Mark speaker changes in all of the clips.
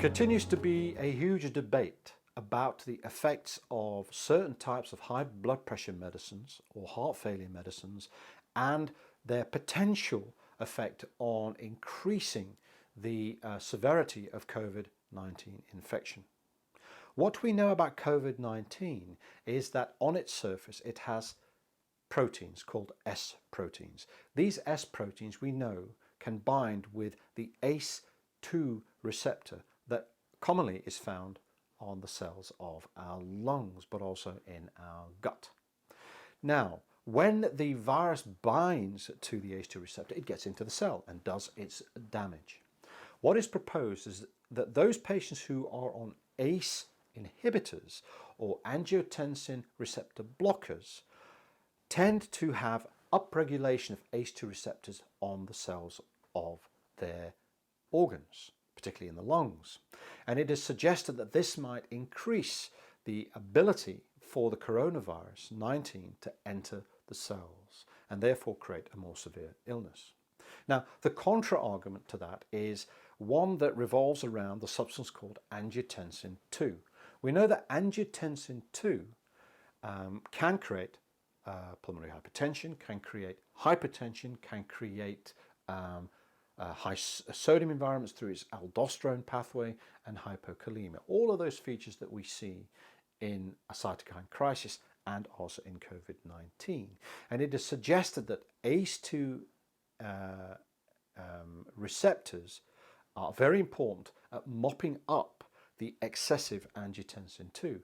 Speaker 1: continues to be a huge debate about the effects of certain types of high blood pressure medicines or heart failure medicines and their potential effect on increasing the severity of COVID-19 infection. What we know about COVID-19 is that on its surface it has proteins called S proteins. These S proteins we know can bind with the ACE2 receptor that commonly is found on the cells of our lungs, but also in our gut. Now, when the virus binds to the ACE2 receptor, it gets into the cell and does its damage. What is proposed is that those patients who are on ACE inhibitors or angiotensin receptor blockers tend to have upregulation of ACE2 receptors on the cells of their organs, particularly in the lungs. And it is suggested that this might increase the ability for the coronavirus 19 to enter the cells and therefore create a more severe illness. Now, the contra-argument to that is one that revolves around the substance called angiotensin 2. We know that angiotensin 2 can create pulmonary hypertension, can create hypertension, can create high sodium environments through its aldosterone pathway and hypokalemia. All of those features that we see in a cytokine crisis and also in COVID-19. And it is suggested that ACE2 receptors are very important at mopping up the excessive angiotensin 2.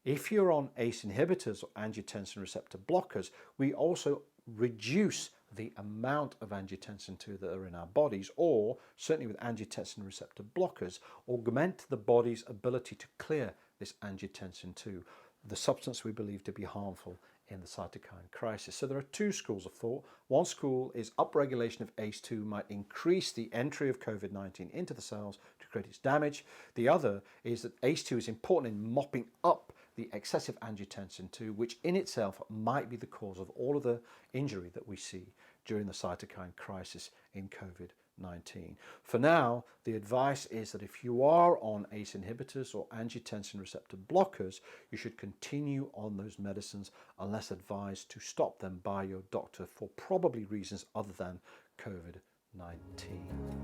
Speaker 1: If you're on ACE inhibitors or angiotensin receptor blockers, we also reduce the amount of angiotensin 2 that are in our bodies, or certainly with angiotensin receptor blockers, augment the body's ability to clear this angiotensin 2, the substance we believe to be harmful in the cytokine crisis. So there are two schools of thought. One school is upregulation of ACE2 might increase the entry of COVID-19 into the cells to create its damage. The other is that ACE2 is important in mopping up the excessive angiotensin 2, which in itself might be the cause of all of the injury that we see during the cytokine crisis in COVID-19. For now, the advice is that if you are on ACE inhibitors or angiotensin receptor blockers, you should continue on those medicines unless advised to stop them by your doctor for probably reasons other than COVID-19.